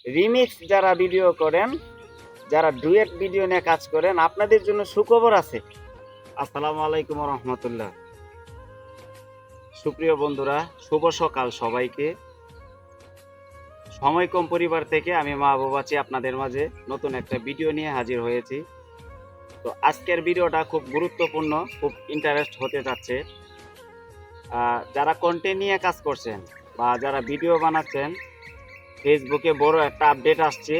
Remix যারা video করেন, যারা ডুয়েট ভিডিও নিয়ে কাজ করেন, আপনাদের জন্য সুখবর আছে। আসসালামু আলাইকুম রহমতুল্লাহ। সুপ্রিয় বন্ধুরা, শুভ সকাল সবাইকে। সময় কম পরিবার থেকে আমি মাহবুব আছি আপনাদের মাঝে নতুন একটা ভিডিও নিয়ে হাজির হয়েছি। তো আজকের ভিডিওটা খুব গুরুত্বপূর্ণ, খুব ইন্টারেস্ট হতে যাচ্ছে। যারা কন্টেন্ট নিয়ে কাজ করছেন বা যারা ভিডিও বানাচ্ছেন, ফেসবুকে বড় একটা আপডেট আসছে।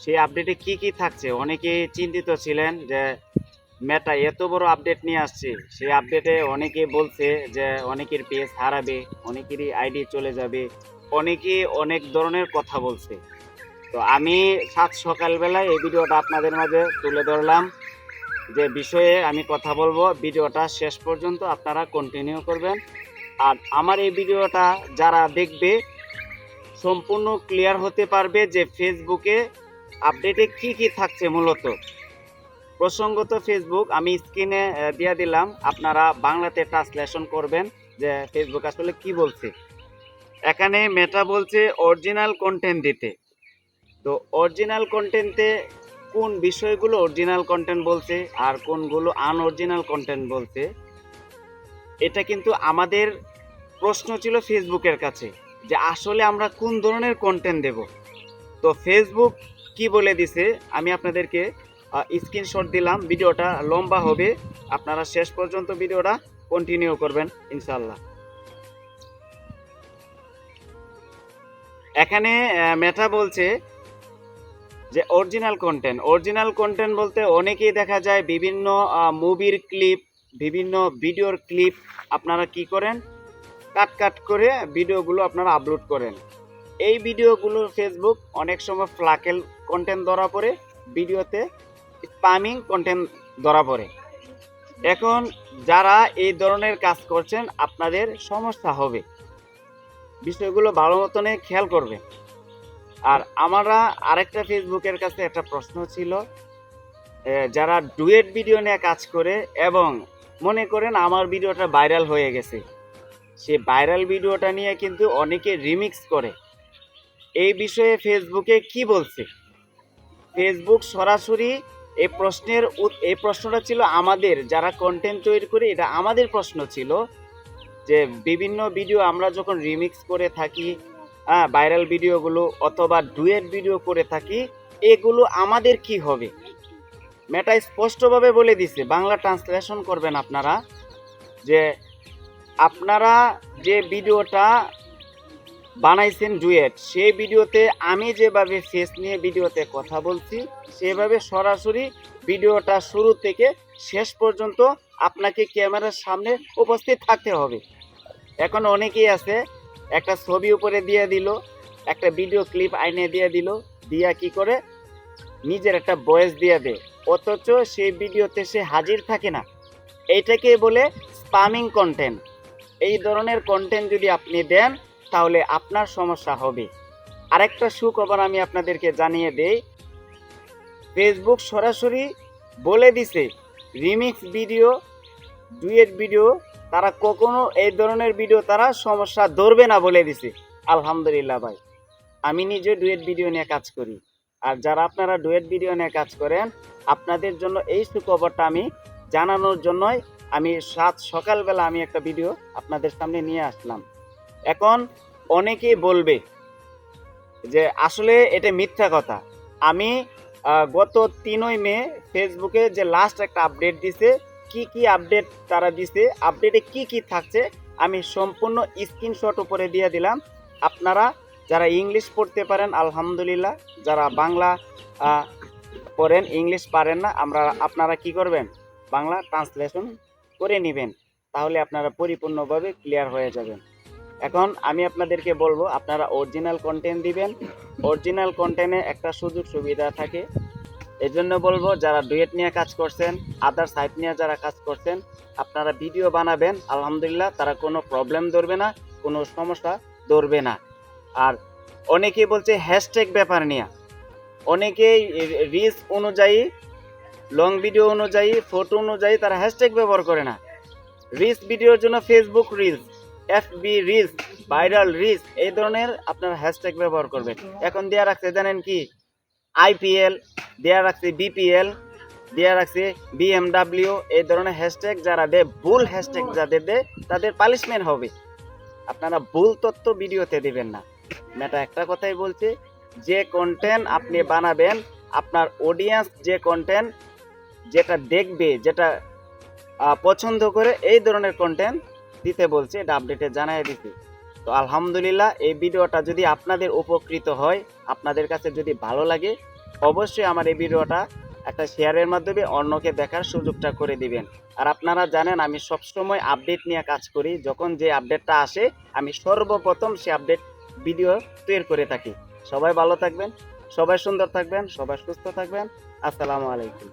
সেই আপডেটে কি কি থাকছে অনেকেই চিন্তিত ছিলেন যে মেটা এত বড় আপডেট নিয়ে আসছে। সেই আপডেটে অনেকে বলছে যে অনেকের পেজ হারাবে, অনেকেরই আইডি চলে যাবে, অনেকে অনেক ধরনের কথা বলছে। তো আমি সকালবেলায় এই ভিডিওটা আপনাদের মাঝে তুলে ধরলাম, যে বিষয়ে আমি কথা বলবো। ভিডিওটা শেষ পর্যন্ত আপনারা কন্টিনিউ করবেন। আর আমার এই ভিডিওটা যারা দেখবে সম্পূর্ণ ক্লিয়ার হতে পারবে যে ফেসবুকে আপডেটে কি কি থাকছে। মূলত প্রসঙ্গত ফেসবুক আমি স্ক্রিনে দিয়ে দিলাম, আপনারা বাংলাতে ট্রান্সলেশন করবেন যে ফেসবুক আসলে কি বলছে। এখানে মেটা বলছে অরিজিনাল কন্টেন্ট দিতে। তো অরিজিনাল কন্টেন্টে কোন বিষয়গুলো অরিজিনাল কন্টেন্ট বলছে আর কোনগুলো আনঅরিজিনাল কন্টেন্ট বলছে, এটা কিন্তু আমাদের প্রশ্ন ছিল ফেসবুকের কাছে, যে আসলে আমরা কোন ধরনের কন্টেন্ট দেব। তো ফেসবুক কি বলে দিছে আমি আপনাদেরকে স্ক্রিনশট দিলাম। ভিডিওটা লম্বা হবে, আপনারা শেষ পর্যন্ত ভিডিওটা কন্টিনিউ করবেন ইনশাল্লাহ। এখানে মেটা বলছে যে অরিজিনাল কন্টেন্ট বলতে অনেকেই দেখা যায় বিভিন্ন মুভির ক্লিপ, বিভিন্ন ভিডিওর ক্লিপ আপনারা কি করেন, কাট করে ভিডিওগুলো আপনারা আপলোড করেন। এই ভিডিওগুলো ফেসবুক অনেক সময় ফ্লাকেল কন্টেন্ট ধরা পড়ে, ভিডিওতে স্প্যামিং কন্টেন্ট ধরা পড়ে। এখন যারা এই ধরনের কাজ করছেন আপনাদের সমস্যা হবে, বিষয়গুলো ভালো মতনে খেয়াল করবে। আর আমরা আরেকটা ফেসবুকের কাছে একটা প্রশ্ন ছিল, যারা ডুয়েট ভিডিও নিয়ে কাজ করে এবং মনে করেন আমার ভিডিওটা ভাইরাল হয়ে গেছে, সে ভাইরাল ভিডিওটা নিয়ে কিন্তু অনেকে রিমিক্স করে। এই বিষয়ে ফেসবুকে কি বলছে? ফেসবুক সরাসরি এই প্রশ্নটা ছিল আমাদের যারা কন্টেন্ট তৈরি করি, এটা আমাদের প্রশ্ন ছিল যে বিভিন্ন ভিডিও আমরা যখন রিমিক্স করে থাকি, ভাইরাল ভিডিওগুলো অথবা ডুয়েট ভিডিও করে থাকি, এগুলো আমাদের কি হবে। মেটা স্পষ্টভাবে বলে দিছে, বাংলা ট্রান্সলেশন করবেন আপনারা, যে আপনারা যে ভিডিওটা বানাইছেন ডুয়েট, সেই ভিডিওতে আমি যেভাবে ফেস নিয়ে ভিডিওতে কথা বলছি, সেভাবে সরাসরি ভিডিওটা শুরু থেকে শেষ পর্যন্ত আপনাকে ক্যামেরার সামনে উপস্থিত থাকতে হবে। এখন অনেকেই আছে একটা ছবি উপরে দিয়ে দিল, একটা ভিডিও ক্লিপ আইনে দিয়ে দিল, দিয়া কি করে নিজের একটা ভয়েস দিয়ে দেয়, অথচ সেই ভিডিওতে সে হাজির থাকে না। এইটাকে বলে স্প্যামিং কন্টেন্ট। এই ধরনের কন্টেন্ট যদি আপনি দেন তাহলে আপনার সমস্যা হবে। আরেকটা সুখবর আমি আপনাদেরকে জানিয়ে দেই, ফেসবুক সরাসরি বলে দিছে রিমিক্স ভিডিও, ডুয়েট ভিডিও তারা কখনো এই ধরনের ভিডিও তারা সমস্যা ধরবে না বলে দিছে। আলহামদুলিল্লাহ ভাই, আমি নিজে ডুয়েট ভিডিও নিয়ে কাজ করি। আর যারা আপনারা ডুয়েট ভিডিও নিয়ে কাজ করেন, আপনাদের জন্য এই সুখবরটা আমি জানানোর জন্যই আমি সকালবেলা আমি একটা ভিডিও আপনাদের সামনে নিয়ে আসলাম। এখন অনেকেই বলবে যে আসলে এটা মিথ্যা কথা। আমি গত 3 মে ফেসবুকে যে লাস্ট একটা আপডেট দিছে, কি কি আপডেট তারা দিছে, আপডেটে কি কি থাকছে আমি সম্পূর্ণ স্ক্রিনশট উপরে দিয়ে দিলাম। আপনারা যারা ইংলিশ পড়তে পারেন আলহামদুলিল্লাহ, যারা বাংলা পড়েন ইংলিশ পারেন না, আপনারা কি করবেন, বাংলা ট্রান্সলেশন করে নেবেন, তাহলে আপনারা পরিপূর্ণভাবে ক্লিয়ার হয়ে যাবেন। এখন আমি আপনাদেরকে বলবো আপনারা অরিজিনাল কন্টেন্ট দিবেন। অরিজিনাল কন্টেন্টে একটা সুযোগ সুবিধা থাকে, এই জন্য বলবো যারা ডুয়েট নিয়ে কাজ করছেন, আদার সাইট নিয়ে যারা কাজ করছেন, আপনারা ভিডিও বানাবেন, আলহামদুলিল্লাহ তারা কোনো প্রবলেম ধরবে না, কোনো সমস্যা ধরবে না। আর অনেকেই বলছে হ্যাশট্যাগ ব্যাপার নিয়ে, অনেকেই রিলস অনুযায়ী, লং ভিডিও অনুযায়ী, ফটো অনুযায়ী তারা হ্যাশট্যাগ ব্যবহার করে না। রিলস ভিডিওর জন্য Facebook reels, FB reels, viral reach এই ধরনের আপনারা হ্যাশট্যাগ ব্যবহার করবেন। এখন দেয়া রাখছে জানেন কি, আইপিএল দেয়া রাখছে, বিপিএল দেয়া রাখছে, বিএমডাব্লিউ, এই ধরনের হ্যাশট্যাগ যারা দেয়, ভুল হ্যাশট্যাগ যাদের দেয় তাদের পানিশমেন্ট হবে। আপনারা ভুল তথ্য ভিডিওতে দিবেন না। মেটা একটা কথাই বলছে, যে কন্টেন্ট আপনি বানাবেন, আপনার অডিয়েন্স যে কন্টেন্ট যেটা দেখবে, যেটা পছন্দ করে, এই ধরনের কন্টেন্ট দিতে বলছে। এটা আপডেটে জানাই দিছি। তো আলহামদুলিল্লাহ, এই ভিডিওটা যদি আপনাদের উপকৃত হয়, আপনাদের কাছে যদি ভালো লাগে, অবশ্যই আমার এই ভিডিওটা একটা শেয়ারের মাধ্যমে অন্যকে দেখার সুযোগটা করে দিবেন। আর আপনারা জানেন আমি সবসময় আপডেট নিয়ে কাজ করি। যখন যে আপডেটটা আসে আমি সর্বপ্রথম সে আপডেট ভিডিও তৈরি করে থাকি। সবাই ভালো থাকবেন, সবাই সুন্দর থাকবেন, সবাই সুস্থ থাকবেন। আসসালামু আলাইকুম।